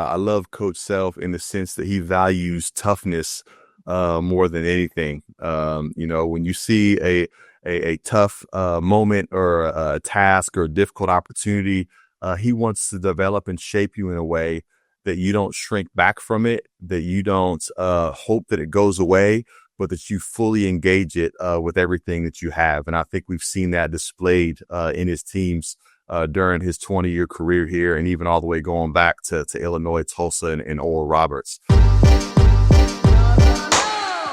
I love Coach Self in the sense that he values toughness more than anything. When you see a tough moment or a task or a difficult opportunity, he wants to develop and shape you in a way that you don't shrink back from it, that you don't hope that it goes away, but that you fully engage it with everything that you have. And I think we've seen that displayed in his teams during his 20-year career here, and even all the way going back to Illinois, Tulsa, and Oral Roberts.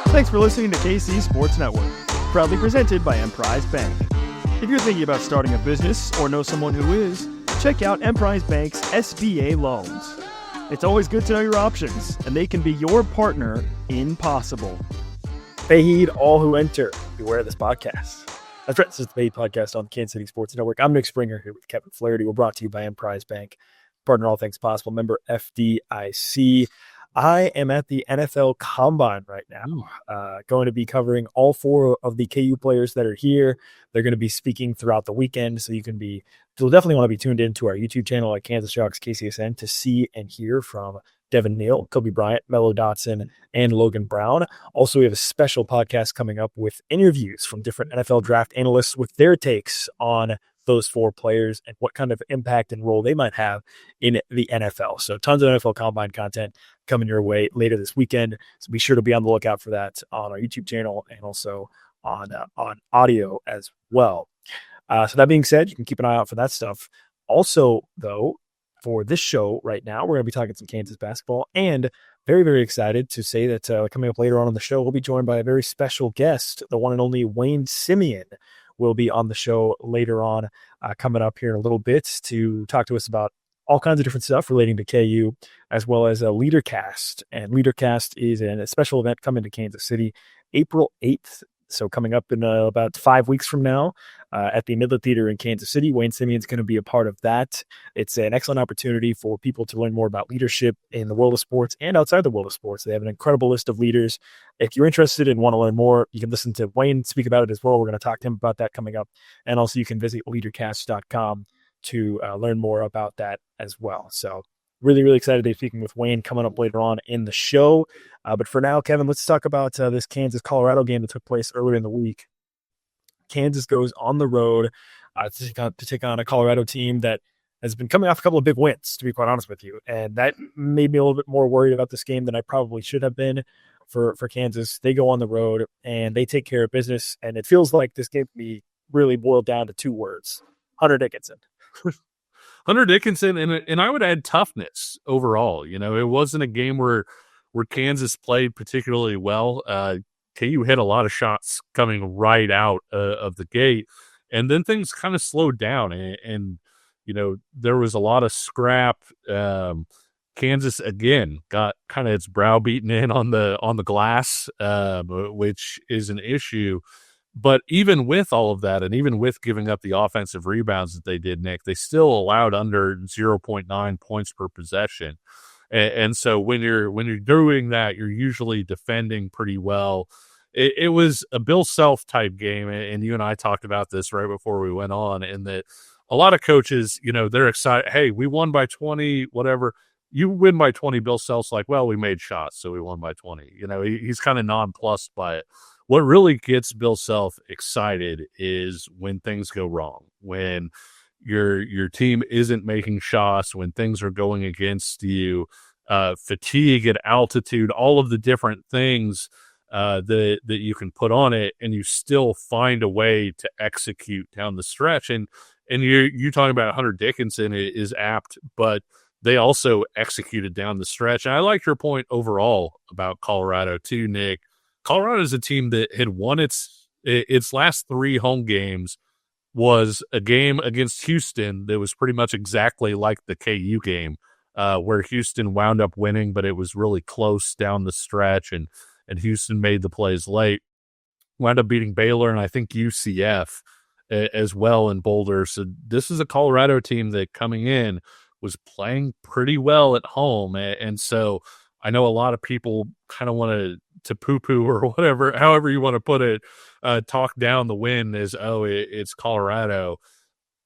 Thanks for listening to KC Sports Network, proudly presented by Emprise Bank. If you're thinking about starting a business or know someone who is, check out Emprise Bank's SBA loans. It's always good to know your options, and they can be your partner in possible. Fade all who enter. Beware of this podcast. That's right. This is the Fade podcast on the Kansas City Sports Network. I'm Nick Springer here with Kevin Flaherty. We're brought to you by Emprise Bank, partner all things possible, member FDIC. I am at the NFL Combine right now, going to be covering all four of the KU players that are here. They're going to be speaking throughout the weekend, so you'll definitely want to be tuned into our YouTube channel at Kansas Jayhawks KCSN to see and hear from Devin Neal, Kobe Bryant, Mello Dotson, and Logan Brown. Also, we have a special podcast coming up with interviews from different NFL draft analysts with their takes on those four players and what kind of impact and role they might have in the NFL. So tons of NFL Combine content coming your way later this weekend. So be sure to be on the lookout for that on our YouTube channel and also on audio as well. So that being said, you can keep an eye out for that stuff. Also, though, for this show right now, we're going to be talking some Kansas basketball, and very, very excited to say that coming up later on the show, we'll be joined by a very special guest, the one and only Wayne Simien will be on the show later on, coming up here in a little bit to talk to us about all kinds of different stuff relating to KU, as well as a LeaderCast. And LeaderCast is a special event coming to Kansas City April 8th. So coming up in about 5 weeks from now at the Midland Theater in Kansas City. Wayne Simien is going to be a part of that. It's an excellent opportunity for people to learn more about leadership in the world of sports and outside the world of sports. They have an incredible list of leaders. If you're interested and want to learn more, you can listen to Wayne speak about it as well. We're going to talk to him about that coming up. And also you can visit leadercast.com to learn more about that as well. So really, really excited to be speaking with Wayne coming up later on in the show. But for now, Kevin, let's talk about this Kansas-Colorado game that took place earlier in the week. Kansas goes on the road to take on a Colorado team that has been coming off a couple of big wins, to be quite honest with you. And that made me a little bit more worried about this game than I probably should have been for Kansas. They go on the road and they take care of business. And it feels like this game can be really boiled down to two words: Hunter Dickinson. Hunter Dickinson, and I would add toughness overall. It wasn't a game where Kansas played particularly well. KU hit a lot of shots coming right out of the gate, and then things kind of slowed down, and there was a lot of scrap. Kansas again got kind of its brow beaten in on the glass, which is an issue. But even with all of that, and even with giving up the offensive rebounds that they did, Nick, they still allowed under 0.9 points per possession. And so when you're doing that, you're usually defending pretty well. It was a Bill Self type game, and you and I talked about this right before we went on, and that a lot of coaches, they're excited. Hey, we won by 20, whatever. You win by 20, Bill Self's like, well, we made shots, so we won by 20. He's kind of nonplussed by it. What really gets Bill Self excited is when things go wrong, when your team isn't making shots, when things are going against you, fatigue at altitude, all of the different things that you can put on it, and you still find a way to execute down the stretch. And you talking about Hunter Dickinson is apt, but they also executed down the stretch. And I like your point overall about Colorado too, Nick. Colorado is a team that had won its last three home games. Was a game against Houston that was pretty much exactly like the KU game, where Houston wound up winning, but it was really close down the stretch, and Houston made the plays late. Wound up beating Baylor and I think UCF as well in Boulder. So this is a Colorado team that coming in was playing pretty well at home, and so I know a lot of people kind of want to poo-poo or whatever, however you want to put it, talk down the win as, it's Colorado.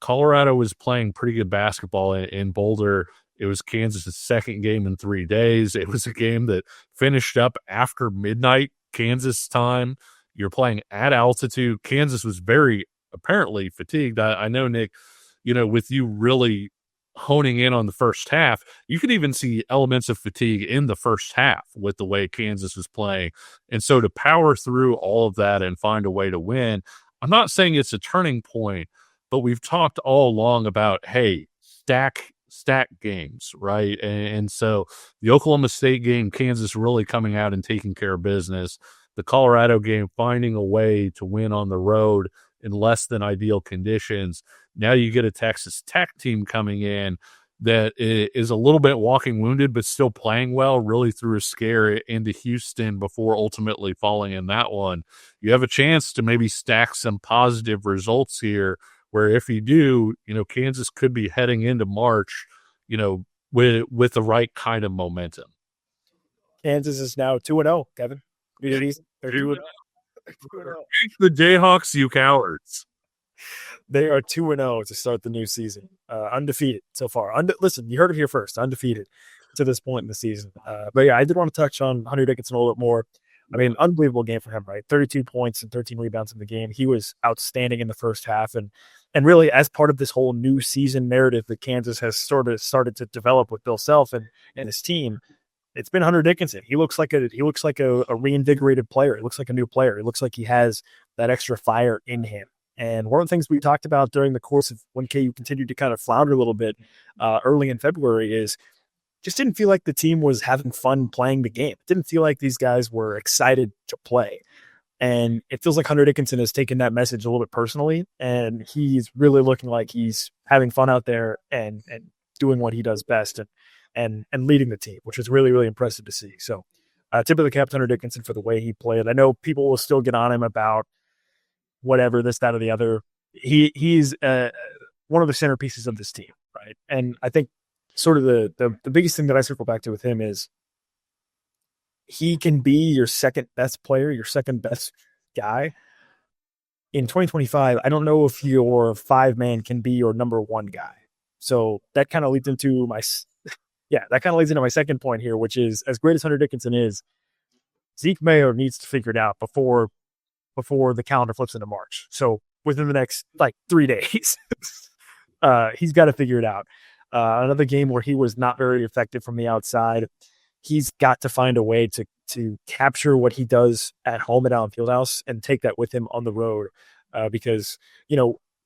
Colorado was playing pretty good basketball in Boulder. It was Kansas' second game in 3 days. It was a game that finished up after midnight Kansas time. You're playing at altitude. Kansas was very apparently fatigued. I know, Nick, with you really honing in on the first half, you could even see elements of fatigue in the first half with the way Kansas was playing. And so to power through all of that and find a way to win, I'm not saying it's a turning point, but we've talked all along about, hey, stack games, right? And so the Oklahoma State game, Kansas really coming out and taking care of business. The Colorado game, finding a way to win on the road in less than ideal conditions. Now you get a Texas Tech team coming in that is a little bit walking wounded, but still playing well, really threw a scare into Houston before ultimately falling in that one. You have a chance to maybe stack some positive results here, where if you do, Kansas could be heading into March, with the right kind of momentum. Kansas is now 2-0, Kevin. They're 2-0. The Jayhawks, you cowards. They are 2-0 to start the new season. Undefeated so far. Listen, you heard it here first. Undefeated to this point in the season. But yeah, I did want to touch on Hunter Dickinson a little bit more. I mean, unbelievable game for him, right? 32 points and 13 rebounds in the game. He was outstanding in the first half. And really, as part of this whole new season narrative that Kansas has sort of started to develop with Bill Self and his team, it's been Hunter Dickinson. He looks like a reinvigorated player. He looks like a new player. He looks like he has that extra fire in him. And one of the things we talked about during the course of when KU continued to kind of flounder a little bit early in February is just didn't feel like the team was having fun playing the game. It didn't feel like these guys were excited to play. And it feels like Hunter Dickinson has taken that message a little bit personally, and he's really looking like he's having fun out there and doing what he does best and leading the team, which is really, really impressive to see. So tip of the cap to Hunter Dickinson for the way he played. I know people will still get on him about whatever, this, that, or the other. He's one of the centerpieces of this team, right? And I think sort of the biggest thing that I circle back to with him is he can be your second best player, your second best guy. In 2025, I don't know if your 5-man can be your number one guy. So that kind of leads into my second point here, which is, as great as Hunter Dickinson is, Zeke Mayo needs to figure it out before the calendar flips into March. So within the next 3 days, he's got to figure it out. Another game where he was not very effective from the outside. He's got to find a way to capture what he does at home at Allen Fieldhouse and take that with him on the road. Because,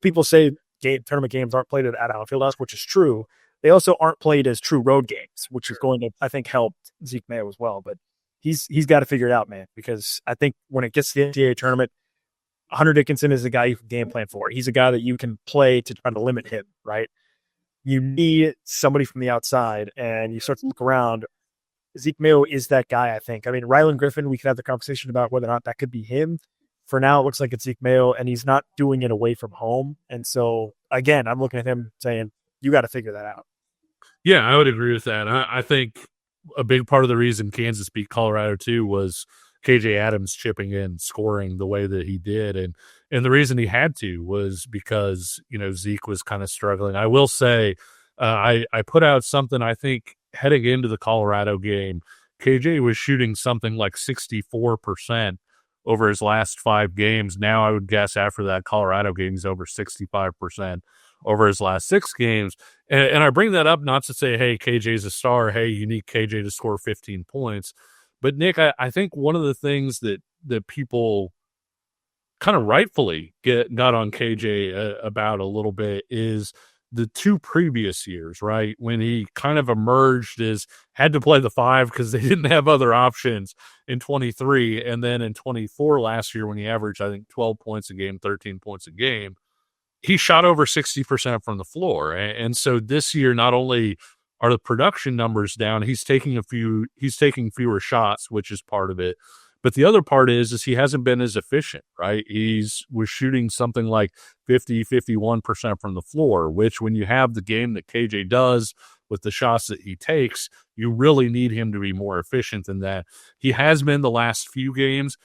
people say tournament games aren't played at Allen Fieldhouse, which is true. They also aren't played as true road games, which is going to, I think, help Zeke Mayo as well. But he's got to figure it out, man, because I think when it gets to the NCAA tournament, Hunter Dickinson is a guy you can game plan for. He's a guy that you can play to try to limit him, right? You need somebody from the outside, and you start to look around. Zeke Mayo is that guy, I think. I mean, Rylan Griffin, we could have the conversation about whether or not that could be him. For now, it looks like it's Zeke Mayo, and he's not doing it away from home. And so, again, I'm looking at him saying, you got to figure that out. Yeah, I would agree with that. I think a big part of the reason Kansas beat Colorado too was KJ Adams chipping in, scoring the way that he did. And the reason he had to was because, Zeke was kind of struggling. I will say, I put out something, I think, heading into the Colorado game, KJ was shooting something like 64% over his last 5 games. Now I would guess after that Colorado game, he's over 65% over his last 6 games. And I bring that up not to say, hey, KJ's a star. Hey, you need KJ to score 15 points. But, Nick, I think one of the things that people kind of rightfully got on KJ about a little bit is the 2 previous years, right? When he kind of emerged as had to play the 5 because they didn't have other options in 23. And then in 24 last year when he averaged, I think, 12 points a game, 13 points a game, he shot over 60% from the floor. And so this year, not only are the production numbers down, he's taking fewer shots, which is part of it. But the other part is he hasn't been as efficient, right? Was shooting something like 51% from the floor, which when you have the game that KJ does with the shots that he takes, you really need him to be more efficient than that. He has been the last few games.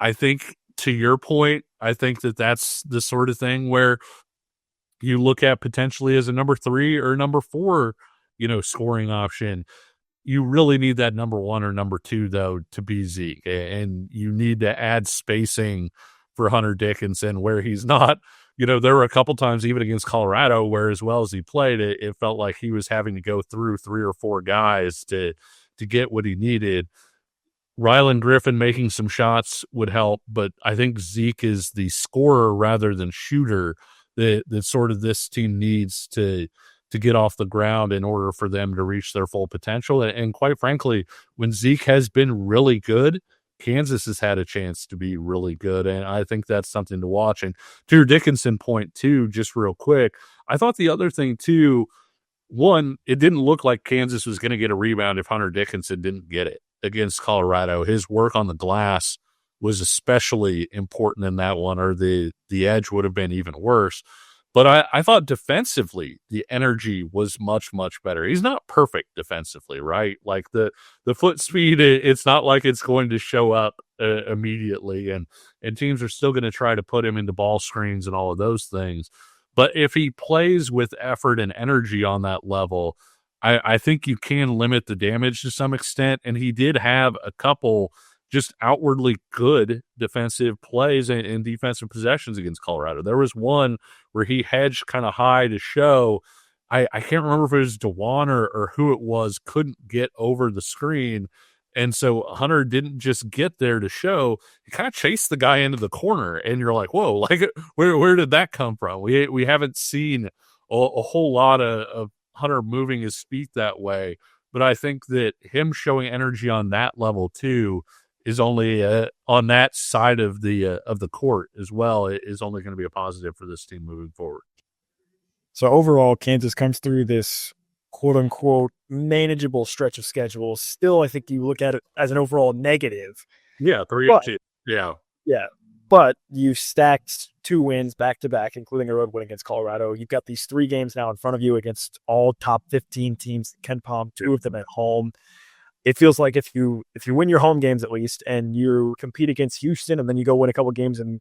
I think, to your point, I think that's the sort of thing where you look at potentially as a number 3 or number 4 scoring option. You really need that number one or number two, though, to be Zeke. And you need to add spacing for Hunter Dickinson where he's not. There were a couple times, even against Colorado, where as well as he played, it felt like he was having to go through 3 or 4 guys to get what he needed. Rylan Griffin making some shots would help, but I think Zeke is the scorer rather than shooter that sort of this team needs to get off the ground in order for them to reach their full potential. And quite frankly, when Zeke has been really good, Kansas has had a chance to be really good, and I think that's something to watch. And to your Dickinson point, too, just real quick, I thought the other thing, too, one, it didn't look like Kansas was going to get a rebound if Hunter Dickinson didn't get it against Colorado. His work on the glass was especially important in that one, or the edge would have been even worse. But I thought defensively, the energy was much, much better. He's not perfect defensively, right? Like the foot speed, it's not like it's going to show up immediately. And teams are still going to try to put him into ball screens and all of those things. But if he plays with effort and energy on that level, I think you can limit the damage to some extent. And he did have a couple just outwardly good defensive plays and defensive possessions against Colorado. There was one where he hedged kind of high to show, I can't remember if it was DeJuan or who it was, couldn't get over the screen. And so Hunter didn't just get there to show, he kind of chased the guy into the corner. And you're like, whoa, like where did that come from? We haven't seen a whole lot of Hunter moving his feet that way. But I think that him showing energy on that level too is only on that side of the court as well, is only going to be a positive for this team moving forward. So overall, Kansas comes through this quote-unquote manageable stretch of schedule. Still, I think you look at it as an overall negative. Yeah, 3-2. Yeah. Yeah, but you stacked 2 wins back-to-back, including a road win against Colorado. You've got these 3 games now in front of you against all top 15 teams in KenPom, 2 of them at home. It feels like if you win your home games at least, and you compete against Houston, and then you go win a couple games in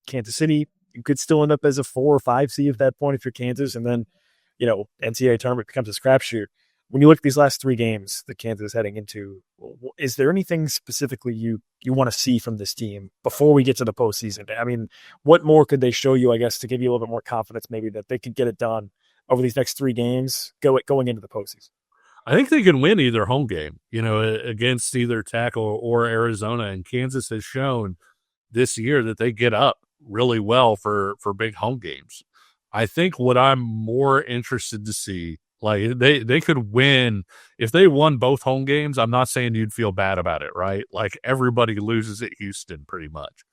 Kansas City, you could still end up as a 4 or 5 seed at that point if you're Kansas, and then NCAA tournament becomes a crapshoot. When you look at these last 3 games that Kansas is heading into, is there anything specifically you want to see from this team before we get to the postseason? I mean, what more could they show you, I guess, to give you a little bit more confidence maybe that they could get it done over these next 3 games going into the postseason? I think they can win either home game, against either Tech or Arizona. And Kansas has shown this year that they get up really well for big home games. I think what I'm more interested to see, like they could win if they won both home games. I'm not saying you'd feel bad about it, right? Like everybody loses at Houston pretty much.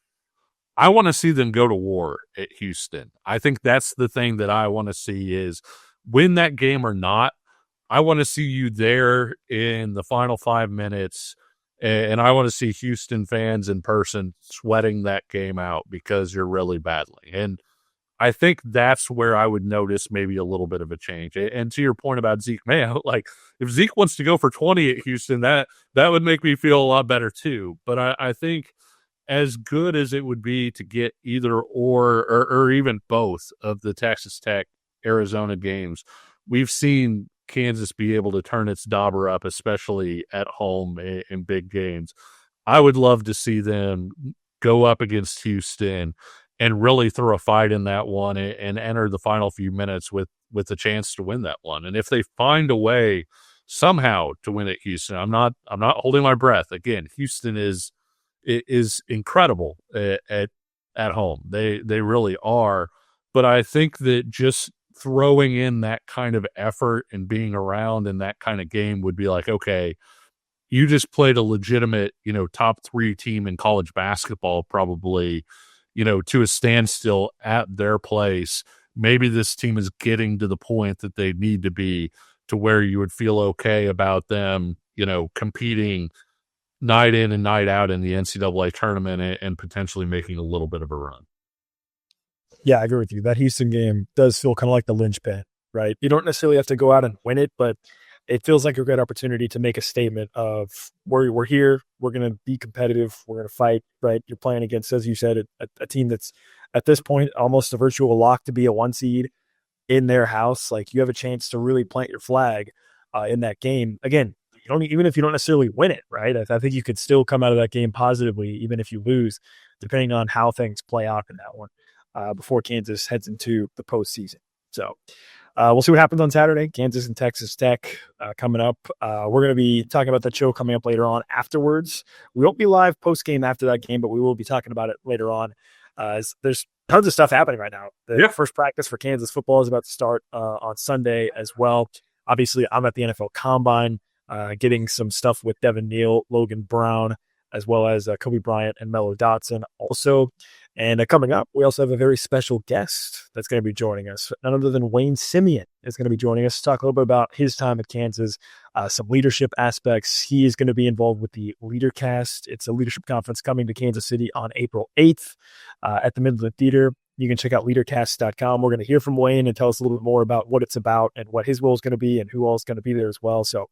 I want to see them go to war at Houston. I think that's the thing that I want to see is win that game or not. I want to see you there in the final 5 minutes, and I want to see Houston fans in person sweating that game out because you're really battling. And I think that's where I would notice maybe a little bit of a change. And to your point about Zeke, man, like if Zeke wants to go for 20 at Houston, that would make me feel a lot better too. But I think as good as it would be to get either or even both of the Texas Tech Arizona games, we've seen Kansas be able to turn its dauber up, especially at home in big games. I would love to see them go up against Houston and really throw a fight in that one and enter the final few minutes with a chance to win that one. And if they find a way somehow to win at Houston, I'm not holding my breath. Again, Houston is incredible at home. They really are. But I think that just throwing in that kind of effort and being around in that kind of game would be like, okay, you just played a legitimate, top 3 team in college basketball, probably, to a standstill at their place. Maybe this team is getting to the point that they need to be to where you would feel okay about them, competing night in and night out in the NCAA tournament and potentially making a little bit of a run. Yeah, I agree with you. That Houston game does feel kind of like the linchpin, right? You don't necessarily have to go out and win it, but it feels like a great opportunity to make a statement of we're here, we're going to be competitive, we're going to fight, right? You're playing against, as you said, a team that's at this point almost a virtual lock to be a 1 seed in their house. Like you have a chance to really plant your flag. in that game. Again, even if you don't necessarily win it, right? I think you could still come out of that game positively, even if you lose, depending on how things play out in that one before Kansas heads into the postseason. So we'll see what happens on Saturday. Kansas and Texas Tech coming up. We're going to be talking about that show coming up later on afterwards. We won't be live post-game after that game, but we will be talking about it later on. There's tons of stuff happening right now. The first practice for Kansas football is about to start on Sunday as well. Obviously, I'm at the NFL Combine getting some stuff with Devin Neal, Logan Brown, as well as Kobe Bryant and Mello Dotson also. And coming up, we also have a very special guest that's going to be joining us. None other than Wayne Simien is going to be joining us to talk a little bit about his time at Kansas, some leadership aspects. He is going to be involved with the LeaderCast. It's a leadership conference coming to Kansas City on April 8th at the Midland Theater. You can check out leadercast.com. We're going to hear from Wayne and tell us a little bit more about what it's about and what his role is going to be and who all is going to be there as well. So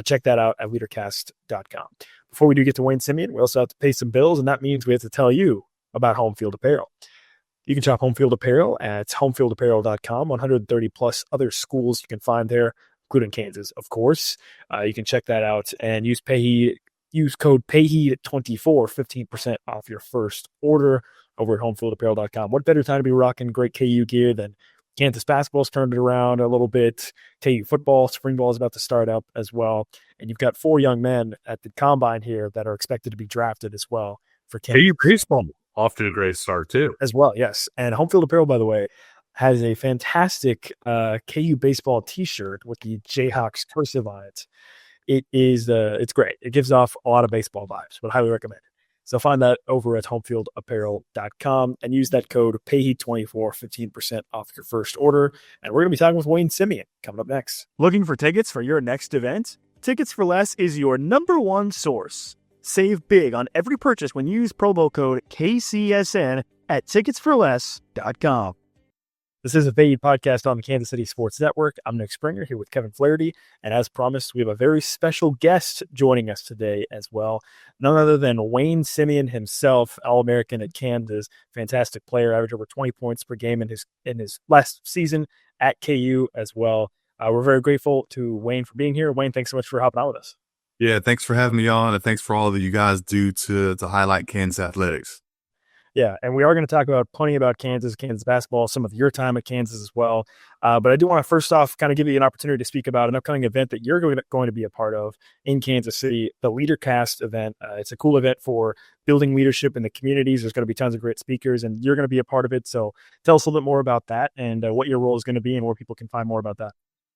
check that out at leadercast.com. Before we do get to Wayne Simien, we also have to pay some bills, and that means we have to tell you about Home Field Apparel. You can shop Home Field Apparel at homefieldapparel.com. 130 plus other schools you can find there, including Kansas, of course. You can check that out and use code PAYHEED24, 15% off your first order over at homefieldapparel.com. What better time to be rocking great KU gear than Kansas basketball's turned it around a little bit. KU football, spring ball is about to start up as well. And you've got 4 young men at the Combine here that are expected to be drafted as well for Kansas. KU baseball off to a great start too. As well, yes. And Home Field Apparel, by the way, has a fantastic KU baseball t-shirt with the Jayhawks cursive on it. It's great. It gives off a lot of baseball vibes, but highly recommend it. So find that over at homefieldapparel.com and use that code PAYHEED24, 15% off your first order. And we're going to be talking with Wayne Simien coming up next. Looking for tickets for your next event? Tickets for Less is your number one source. Save big on every purchase when you use promo code KCSN at ticketsforless.com. This is a Fade podcast on the Kansas City Sports Network. I'm Nick Springer here with Kevin Flaherty. And as promised, we have a very special guest joining us today as well. None other than Wayne Simien himself, All-American at Kansas. Fantastic player, averaged over 20 points per game in his last season at KU as well. We're very grateful to Wayne for being here. Wayne, thanks so much for hopping on with us. Yeah, thanks for having me on, and thanks for all that you guys do to highlight Kansas athletics. Yeah, and we are going to talk about plenty about Kansas basketball, some of your time at Kansas as well. But I do want to first off kind of give you an opportunity to speak about an upcoming event that you're going to be a part of in Kansas City, the LeaderCast event. It's a cool event for building leadership in the communities. There's going to be tons of great speakers, and you're going to be a part of it. So tell us a little bit more about that and what your role is going to be and where people can find more about that.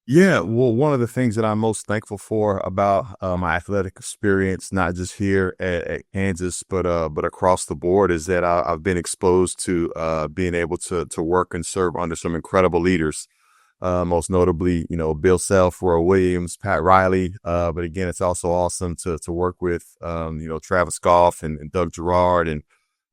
Yeah, well, one of the things that I'm most thankful for about my athletic experience, not just here at Kansas, but across the board, is that I've been exposed to being able to work and serve under some incredible leaders. Most notably, Bill Self, Roy Williams, Pat Riley. But again, it's also awesome to work with, Travis Goff and Doug Girard and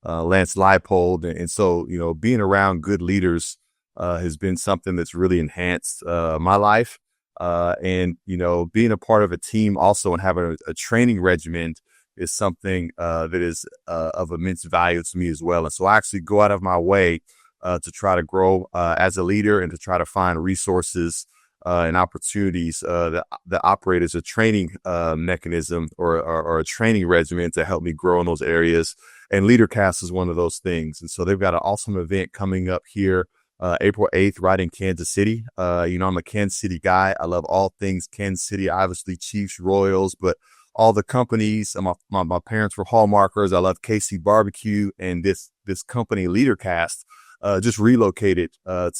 Lance Leipold. And so, being around good leaders has been something that's really enhanced my life. And, being a part of a team also and having a training regimen is something that is of immense value to me as well. And so I actually go out of my way to try to grow as a leader and to try to find resources and opportunities that operate as a training mechanism or a training regimen to help me grow in those areas. And LeaderCast is one of those things. And so they've got an awesome event coming up here April 8th, right in Kansas City. I'm a Kansas City guy. I love all things Kansas City, obviously Chiefs, Royals, but all the companies. My parents were Hallmarkers. I love KC Barbecue, and this company LeaderCast just relocated to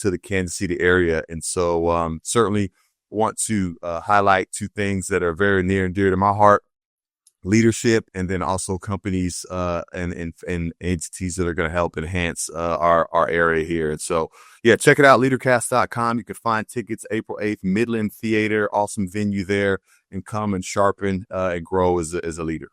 the Kansas City area. And so certainly want to highlight 2 things that are very near and dear to my heart: leadership, and then also companies and entities that are going to help enhance our area here. And so, yeah, check it out, leadercast.com. You can find tickets April 8th, Midland Theater, awesome venue there, and come and sharpen and grow as a leader.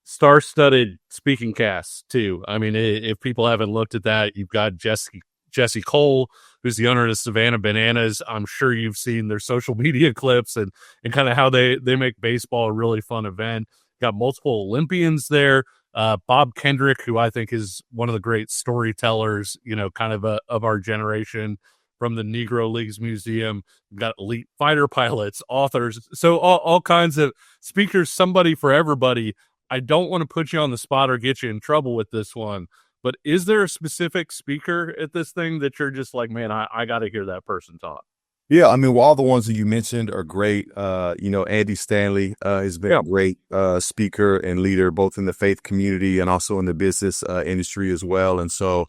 Star-studded speaking cast too. I mean, if people haven't looked at that, you've got Jesse Cole, who's the owner of Savannah Bananas. I'm sure you've seen their social media clips and kind of how they make baseball a really fun event. Got multiple Olympians there. Bob Kendrick, who I think is one of the great storytellers, kind of of our generation. from the Negro Leagues Museum. We've got elite fighter pilots, authors, so all kinds of speakers, somebody for everybody. I don't want to put you on the spot or get you in trouble with this one, but is there a specific speaker at this thing that you're just like, man, I got to hear that person talk? Yeah, I mean, well, all the ones that you mentioned are great. Andy Stanley has been a great speaker and leader, both in the faith community and also in the business industry as well. And so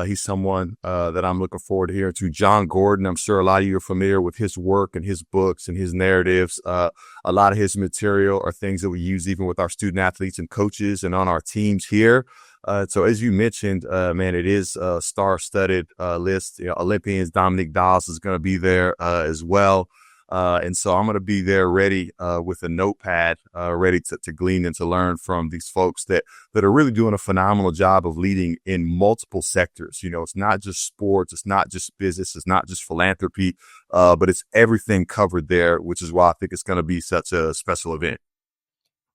he's someone that I'm looking forward to hearing to. John Gordon, I'm sure a lot of you are familiar with his work and his books and his narratives. A lot of his material are things that we use even with our student athletes and coaches and on our teams here. So as you mentioned, man, it is a star-studded list. Olympians, Dominic Dawes is going to be there as well. And so I'm going to be there ready with a notepad, ready to glean and to learn from these folks that are really doing a phenomenal job of leading in multiple sectors. It's not just sports, it's not just business, it's not just philanthropy, but it's everything covered there, which is why I think it's going to be such a special event.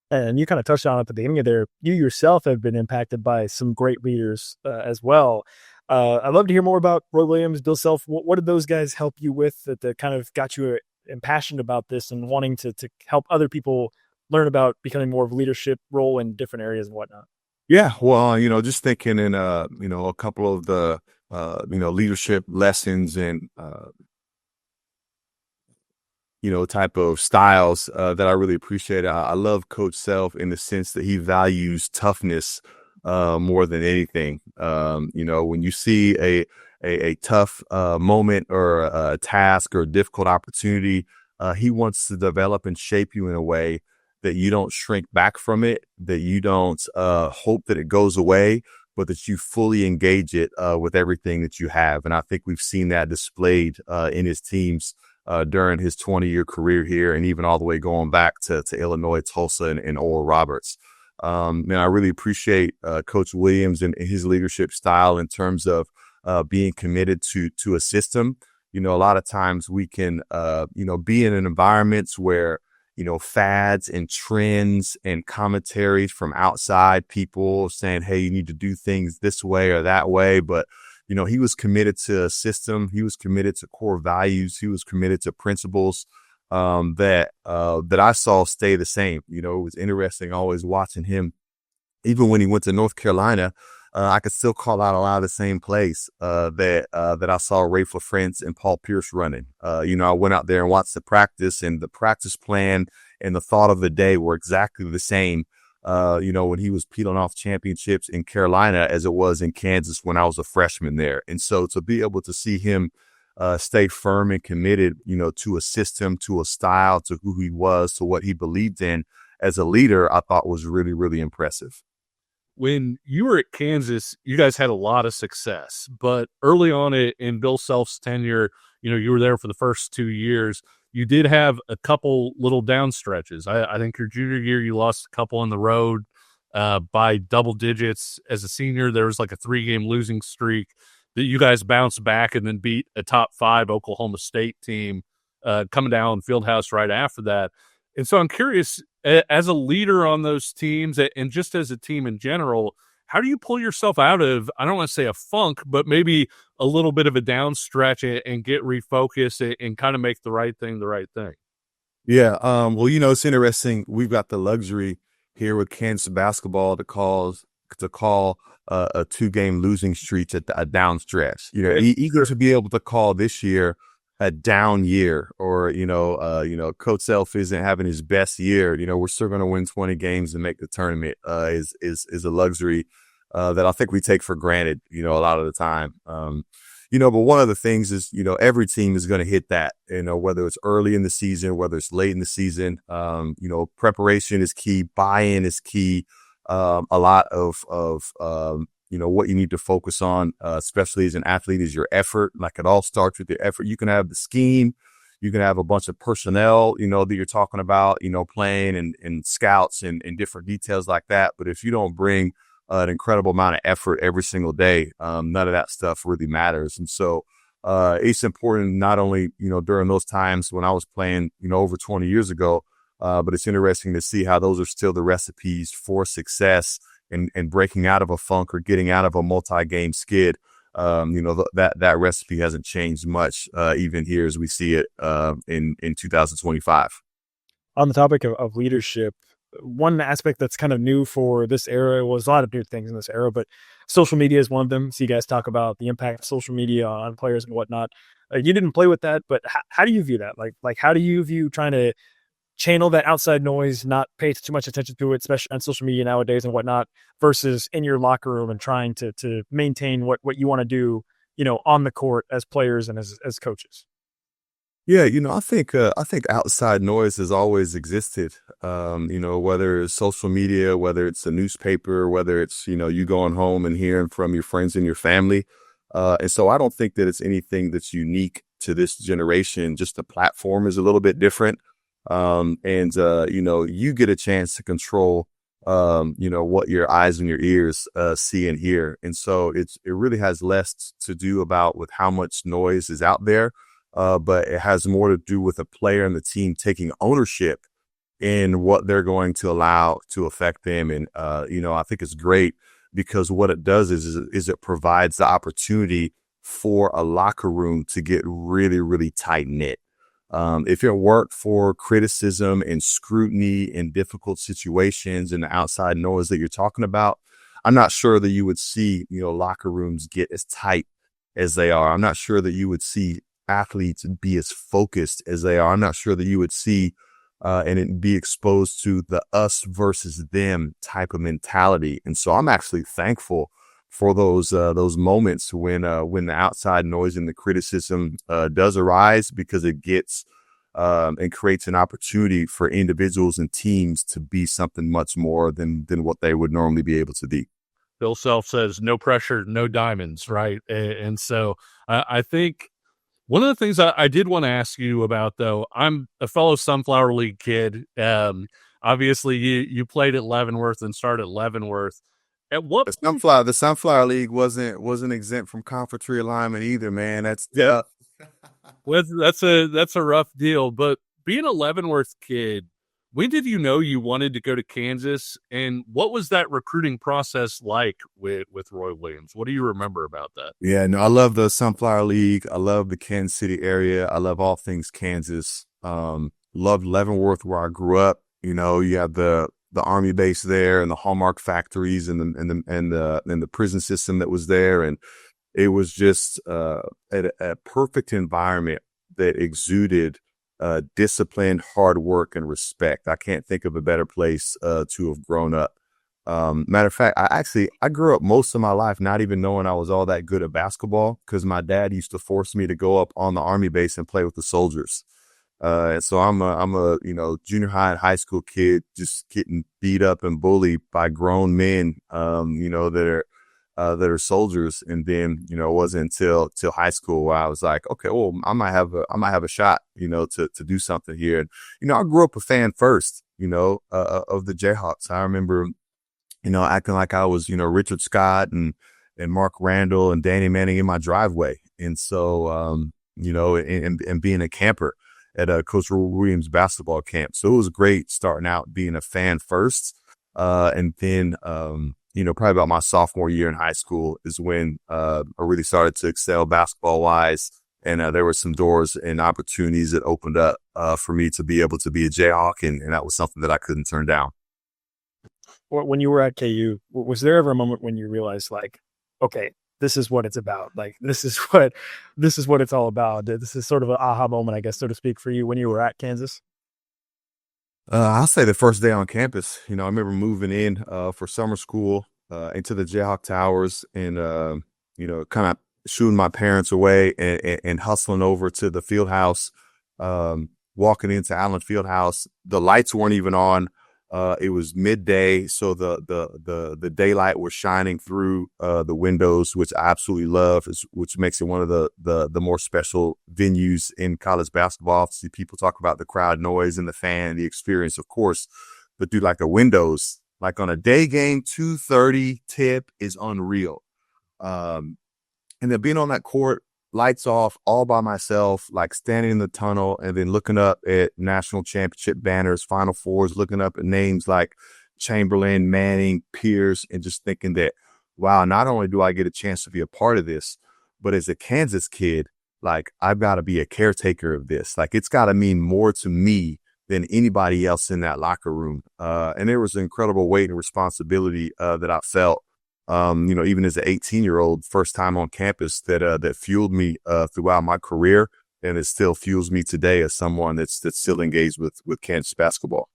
And you kind of touched on it at the beginning of there. You yourself have been impacted by some great leaders as well. I'd love to hear more about Roy Williams, Bill Self. What did those guys help you with that kind of got you impassioned about this and wanting to help other people learn about becoming more of a leadership role in different areas and whatnot? Yeah, well, just thinking in, a couple of the, leadership lessons and, type of styles that I really appreciate. I love Coach Self in the sense that he values toughness more than anything. When you see a tough moment or a task or a difficult opportunity, he wants to develop and shape you in a way that you don't shrink back from it, that you don't hope that it goes away, but that you fully engage it with everything that you have. And I think we've seen that displayed in his teams during his 20-year career here, and even all the way going back to Illinois, Tulsa, and Oral Roberts. And I really appreciate Coach Williams and his leadership style in terms of being committed to a system. A lot of times we can, be in an environments where, fads and trends and commentaries from outside people saying, hey, you need to do things this way or that way. But he was committed to a system. He was committed to core values. He was committed to principles that I saw stay the same. It was interesting always watching him. Even when he went to North Carolina, I could still call out a lot of the same plays that I saw Rafe LaFrance and Paul Pierce running. I went out there and watched the practice, and the practice plan and the thought of the day were exactly the same. When he was peeling off championships in Carolina as it was in Kansas when I was a freshman there. And so to be able to see him stay firm and committed, to a system, to a style, to who he was, to what he believed in as a leader, I thought was really, really impressive. When you were at Kansas, you guys had a lot of success, but early on in Bill Self's tenure, you were there for the first 2 years. You did have a couple little down stretches. I think your junior year, you lost a couple on the road by double digits. As a senior, there was like a 3-game losing streak that you guys bounced back and then beat a top 5 Oklahoma State team coming down Fieldhouse right after that. And so I'm curious, as a leader on those teams and just as a team in general, how do you pull yourself out of, I don't want to say a funk, but maybe a little bit of a down stretch and get refocused and kind of make the right thing the right thing? Yeah. Well, it's interesting. We've got the luxury here with Kansas basketball to call a 2-game losing streak at a down stretch. Eager to be able to call this year a down year, or Coach Self isn't having his best year. We're still going to win 20 games and make the tournament. Is a luxury that I think we take for granted. A lot of the time. But one of the things is every team is going to hit that. Whether it's early in the season, whether it's late in the season. Preparation is key. Buy-in is key. A lot of what you need to focus on, especially as an athlete, is your effort. Like, it all starts with your effort. You can have the scheme, you can have a bunch of personnel, that you're talking about, playing and scouts and different details like that. But if you don't bring an incredible amount of effort every single day, none of that stuff really matters. And so it's important not only, during those times when I was playing, over 20 years ago, but it's interesting to see how those are still the recipes for success and breaking out of a funk or getting out of a multi-game skid. that recipe hasn't changed much, even here as we see it in 2025. On the topic of leadership, one aspect that's kind of new for this era was a lot of new things in this era, but social media is one of them. So you guys talk about the impact of social media on players and whatnot. You didn't play with that, but how do you view that? Like how do you view trying to channel that outside noise, not pay too much attention to it, especially on social media nowadays and whatnot, versus in your locker room and trying to maintain what you want to do, on the court as players and as coaches? Yeah, I think outside noise has always existed. Whether it's social media, whether it's a newspaper, whether it's you going home and hearing from your friends and your family, and so I don't think that it's anything that's unique to this generation. Just the platform is a little bit different, you get a chance to control, what your eyes and your ears see and hear, and so it really has less to do with how much noise is out there. But it has more to do with a player and the team taking ownership in what they're going to allow to affect them. And, I think it's great because what it does is it provides the opportunity for a locker room to get really, really tight knit. If it weren't for criticism and scrutiny in difficult situations and the outside noise that you're talking about, I'm not sure that you would see, locker rooms get as tight as they are. I'm not sure that you would see athletes be as focused as they are. I'm not sure that you would see and be exposed to the us versus them type of mentality. And so I'm actually thankful for those moments when the outside noise and the criticism does arise, because it gets and creates an opportunity for individuals and teams to be something much more than what they would normally be able to be. Bill Self says, no pressure, no diamonds, right? And so I think one of the things I did want to ask you about, though, I'm a fellow Sunflower League kid. Obviously, you played at Leavenworth and started at Leavenworth. At what the Sunflower League wasn't exempt from conference realignment either, man. That's that's a rough deal. But being a Leavenworth kid, when did you know you wanted to go to Kansas, and what was that recruiting process like with Roy Williams? What do you remember about that? Yeah, no, I love the Sunflower League. I love the Kansas City area. I love all things Kansas. Loved Leavenworth, where I grew up. You have the Army base there and the Hallmark factories and the prison system that was there, and it was just a perfect environment that exuded discipline, hard work, and respect. I can't think of a better place to have grown up. Matter of fact, I grew up most of my life not even knowing I was all that good at basketball, because my dad used to force me to go up on the Army base and play with the soldiers. And so I'm a junior high and high school kid just getting beat up and bullied by grown men, that are soldiers. And then, it wasn't until high school where I was like, okay, well, I might have a shot, to do something here. And, I grew up a fan first, of the Jayhawks. I remember, acting like I was, Richard Scott and Mark Randall and Danny Manning in my driveway. And so, and being a camper at Coach Williams basketball camp. So it was great starting out being a fan first. And then, probably about my sophomore year in high school is when I really started to excel basketball wise. And there were some doors and opportunities that opened up for me to be able to be a Jayhawk. And that was something that I couldn't turn down. When you were at KU, was there ever a moment when you realized, like, okay, this is what it's about? Like, this is what it's all about. This is sort of an aha moment, I guess, so to speak, for you when you were at Kansas? I'll say the first day on campus. I remember moving in for summer school into the Jayhawk Towers and, kind of shooing my parents away and hustling over to the field house, walking into Allen Fieldhouse. The lights weren't even on. It was midday, so the daylight was shining through the windows, which I absolutely love, which makes it one of the more special venues in college basketball. Obviously, people talk about the crowd noise and the fan, the experience, of course, but dude, like the windows, like on a day game, 2:30 tip is unreal. And then being on that court, lights off, all by myself, like standing in the tunnel and then looking up at national championship banners, Final Fours, looking up at names like Chamberlain, Manning, Pierce, and just thinking that, wow, not only do I get a chance to be a part of this, But as a Kansas kid, like, I've got to be a caretaker of this. Like, it's got to mean more to me than anybody else in that locker room. And there was an incredible weight and responsibility that I felt, even as an 18-year-old, first time on campus, that fueled me throughout my career, and it still fuels me today as someone that's still engaged with Kansas basketball.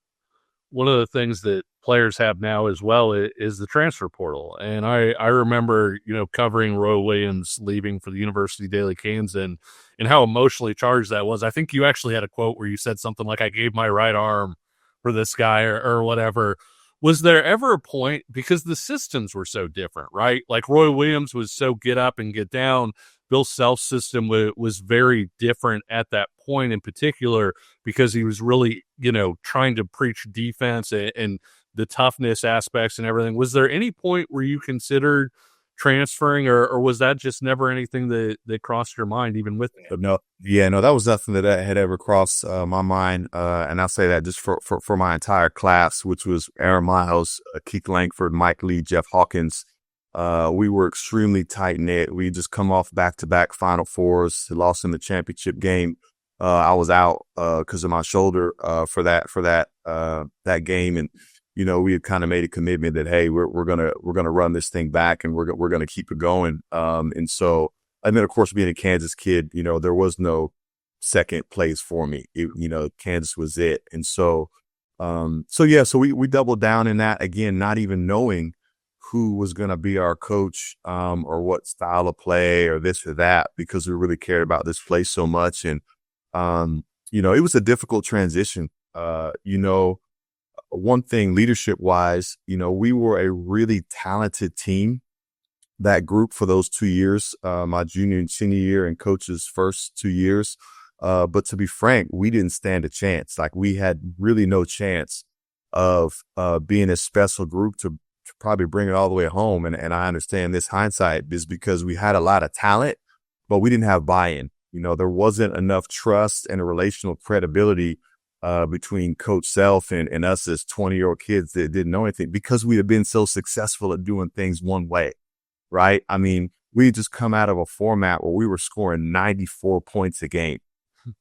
One of the things that players have now as well is the transfer portal. And I remember, covering Roy Williams leaving for the University Daily Canes and how emotionally charged that was. I think you actually had a quote where you said something like, I gave my right arm for this guy or whatever. Was there ever a point, because the systems were so different, right? Like Roy Williams was so get up and get down. Bill Self's system was very different at that point in particular, because he was really, trying to preach defense and the toughness aspects and everything. Was there any point where you considered transferring, or was that just never anything that crossed your mind even with that? No, that was nothing that had ever crossed my mind. And I'll say that just for my entire class, which was Aaron Miles, Keith Langford, Mike Lee, Jeff Hawkins. We were extremely tight knit. We just come off back-to-back Final Fours, lost in the championship game. I was out because of my shoulder for that game, and we had kind of made a commitment that, hey, we're gonna run this thing back, and we're gonna keep it going. And then of course, being a Kansas kid, there was no second place for me. Kansas was it, and so we doubled down in that again, not even knowing who was going to be our coach, or what style of play or this or that, because we really cared about this place so much. And, it was a difficult transition. One thing leadership wise, we were a really talented team, that group, for those 2 years, my junior and senior year and coach's first 2 years. But to be frank, we didn't stand a chance. Like, we had really no chance of being a special group to probably bring it all the way home. And I understand this hindsight is because we had a lot of talent, but we didn't have buy-in. There wasn't enough trust and a relational credibility between Coach Self and us as 20-year-old kids that didn't know anything, because we had been so successful at doing things one way, right? I mean, we had just come out of a format where we were scoring 94 points a game.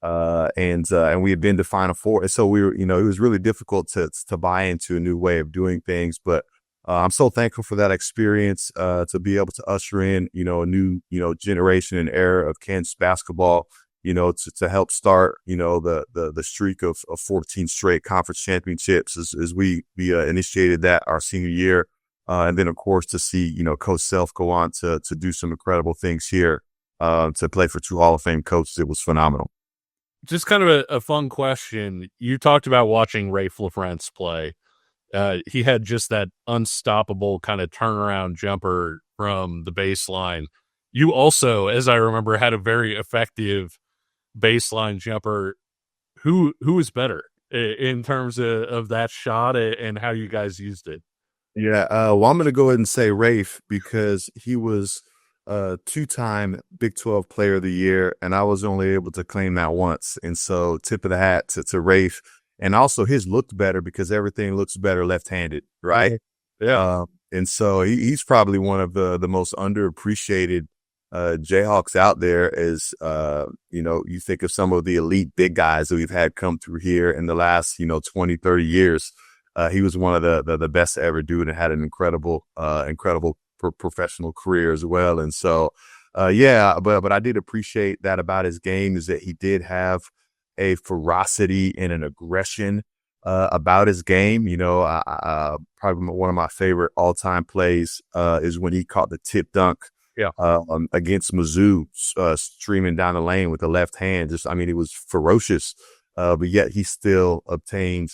And we had been to Final Four. And so we were, it was really difficult to buy into a new way of doing things. But I'm so thankful for that experience, to be able to usher in, a new, generation and era of Kansas basketball, to help start, the streak of 14 straight conference championships as we initiated that our senior year. And then, of course, to see, Coach Self go on to do some incredible things here, to play for 2 Hall of Fame coaches. It was phenomenal. Just kind of a fun question. You talked about watching Rafe LaFrentz play. He had just that unstoppable kind of turnaround jumper from the baseline. You also, as I remember, had a very effective baseline jumper. Who is better in terms of that shot and how you guys used it? Yeah, well, I'm going to go ahead and say Rafe, because he was a 2-time Big 12 Player of the Year, and I was only able to claim that once. And so, tip of the hat to Rafe. And also, his looked better because everything looks better left-handed, right? Yeah. And so he's probably one of the most underappreciated Jayhawks out there. As you think of some of the elite big guys that we've had come through here in the last 20, 30 years. He was one of the best to ever do it, and had an incredible professional career as well. And so, but I did appreciate that about his game, is that he did have a ferocity and an aggression about his game. Probably one of my favorite all-time plays is when he caught the tip dunk against Mizzou, streaming down the lane with the left hand. It was ferocious, but yet he still obtained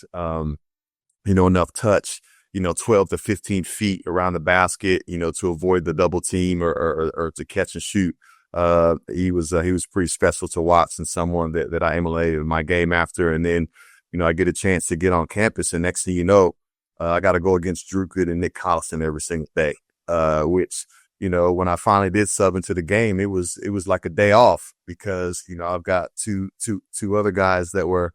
enough touch, 12 to 15 feet around the basket, to avoid the double team or to catch and shoot. He was pretty special to watch, and someone that I emulated in my game after. And then, I get a chance to get on campus, and next thing you know, I got to go against Drew Good and Nick Collison every single day, which, when I finally did sub into the game, it was like a day off, because, I've got two other guys that were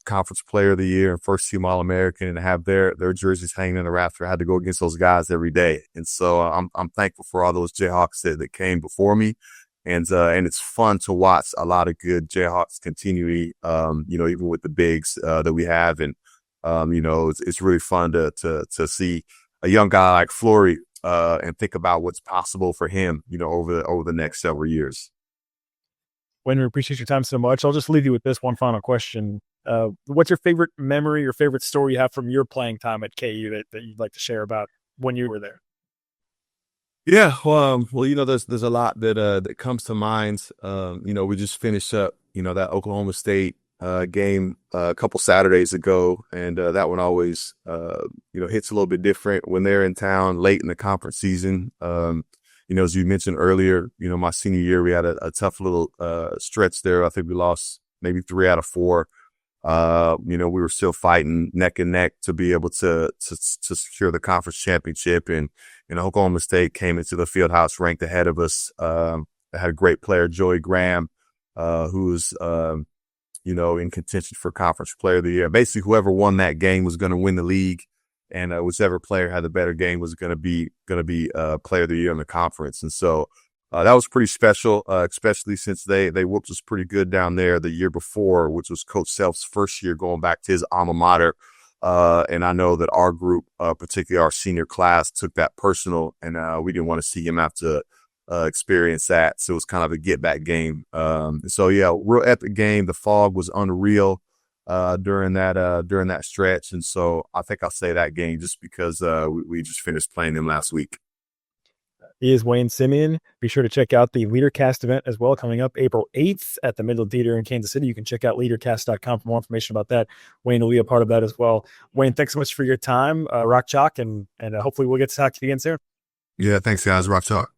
conference player of the year and first team All-American, and have their jerseys hanging in the rafter. I had to go against those guys every day. And so I'm thankful for all those Jayhawks that came before me. And it's fun to watch a lot of good Jayhawks continually, even with the bigs that we have. And, it's really fun to see a young guy like Flaherty and think about what's possible for him, over the next several years. Wayne, we appreciate your time so much. I'll just leave you with this one final question. What's your favorite memory or favorite story you have from your playing time at KU that you'd like to share about when you were there? Yeah, well, there's a lot that comes to mind. We just finished up, that Oklahoma State game a couple Saturdays ago, and that one always, hits a little bit different when they're in town late in the conference season. As you mentioned earlier, my senior year, we had a tough little stretch there. I think we lost maybe 3 out of 4. We were still fighting neck and neck to be able to secure the conference championship. And Oklahoma State came into the field house ranked ahead of us. They had a great player, Joey Graham, who was, in contention for conference player of the year. Basically, whoever won that game was going to win the league. And whichever player had the better game was going to be player of the year in the conference. And so that was pretty special, especially since they whooped us pretty good down there the year before, which was Coach Self's first year going back to his alma mater. And I know that our group, particularly our senior class, took that personal, and we didn't want to see him have to experience that. So it was kind of a get back game. So yeah, real epic game. The fog was unreal during that stretch. And so I think I'll say that game just because we just finished playing them last week. He is Wayne Simien. Be sure to check out the LeaderCast event as well, coming up April 8th at the Midland Theater in Kansas City. You can check out leadercast.com for more information about that. Wayne will be a part of that as well. Wayne, thanks so much for your time. Rock Chalk, and hopefully we'll get to talk to you again soon. Yeah, thanks, guys. Rock Chalk.